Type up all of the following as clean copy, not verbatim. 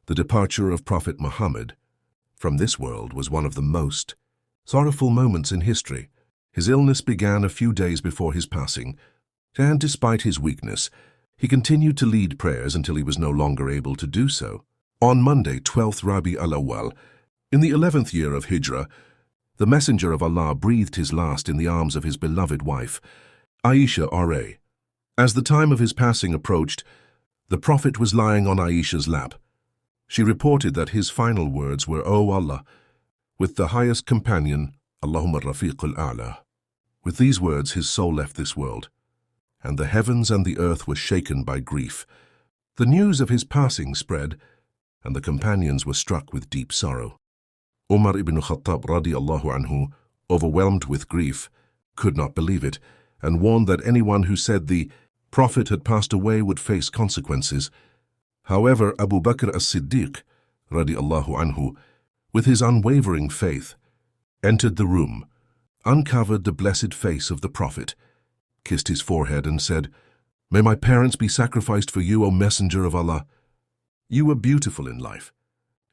The departure of Prophet Muhammad from this world was one of the most sorrowful moments in history. His illness began a few days before his passing, and despite his weakness, he continued to lead prayers until he was no longer able to do so. On Monday, 12th Rabi al-Awwal, in the 11th year of Hijrah, the Messenger of Allah breathed his last in the arms of his beloved wife, Aisha R.A. As the time of his passing approached, the Prophet was lying on Aisha's lap. She reported that his final words were, "O Allah, with the highest companion, Allahumma Rafiq al-A'la." With these words, his soul left this world, and the heavens and the earth were shaken by grief. The news of his passing spread, and the companions were struck with deep sorrow. Umar ibn Khattab radiallahu anhu, overwhelmed with grief, could not believe it, and warned that anyone who said the Prophet had passed away would face consequences. However, Abu Bakr as-Siddiq radiallahu anhu, with his unwavering faith, entered the room, uncovered the blessed face of the Prophet, kissed his forehead and said, "May my parents be sacrificed for you, O Messenger of Allah. You were beautiful in life,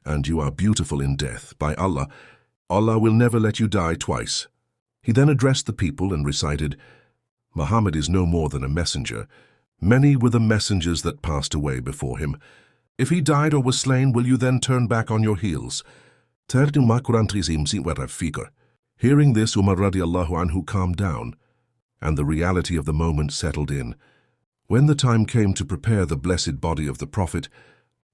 and you are beautiful in death. By Allah, Allah will never let you die twice." He then addressed the people and recited, "Muhammad is no more than a messenger. Many were the messengers that passed away before him. If he died or was slain, will you then turn back on your heels?" Hearing this, Umar radiallahu anhu calmed down, and the reality of the moment settled in. When the time came to prepare the blessed body of the Prophet,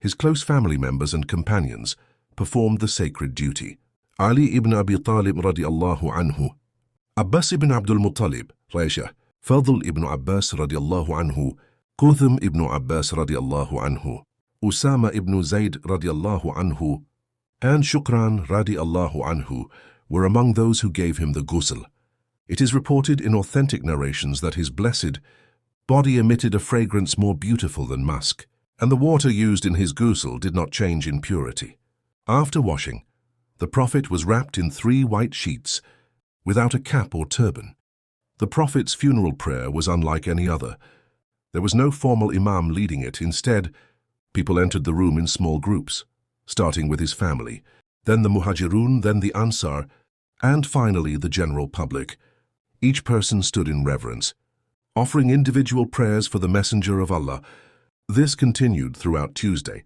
his close family members and companions performed the sacred duty. Ali ibn Abi Talib radiallahu anhu, Abbas ibn Abdul Muttalib, Fadl ibn Abbas radiallahu anhu, Quthum ibn Abbas radiallahu anhu, Usama ibn Zayd radiallahu anhu, and Shukran radiallahu anhu were among those who gave him the Ghusl. It is reported in authentic narrations that his blessed body emitted a fragrance more beautiful than musk, and the water used in his Ghusl did not change in purity. After washing, the Prophet was wrapped in 3 white sheets without a cap or turban. The Prophet's funeral prayer was unlike any other. There was no formal imam leading it. Instead, people entered the room in small groups, starting with his family, then the Muhajirun, then the Ansar, and finally the general public. Each person stood in reverence, offering individual prayers for the Messenger of Allah. This continued throughout Tuesday,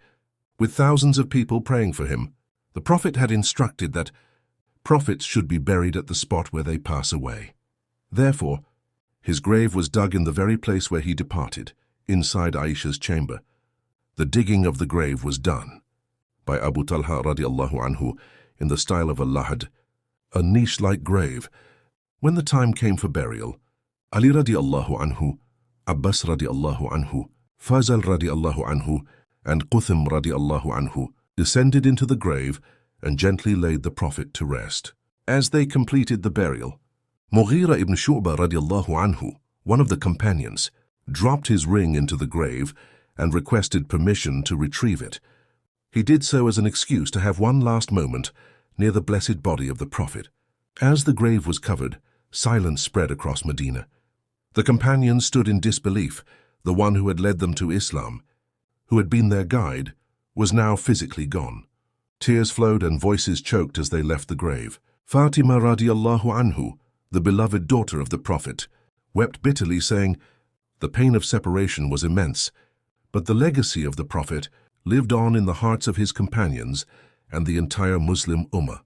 with thousands of people praying for him. The Prophet had instructed that prophets should be buried at the spot where they pass away. Therefore, his grave was dug in the very place where he departed, inside Aisha's chamber. The digging of the grave was done by Abu Talha radiallahu anhu in the style of a lahad, a niche-like grave. When the time came for burial, Ali radiallahu anhu, Abbas radiallahu anhu, Fazal radiallahu anhu, and Quthum radiallahu anhu descended into the grave and gently laid the Prophet to rest. As they completed the burial, Mughira ibn Shu'bah radiallahu anhu, one of the companions, dropped his ring into the grave and requested permission to retrieve it. He did so as an excuse to have one last moment near the blessed body of the Prophet. As the grave was covered, silence spread across Medina. The companions stood in disbelief. The one who had led them to Islam, who had been their guide, was now physically gone. Tears flowed and voices choked as they left the grave. Fatima radiallahu anhu, the beloved daughter of the Prophet, wept bitterly, saying, "The pain of separation was immense, but the legacy of the Prophet lived on in the hearts of his companions and the entire Muslim Ummah."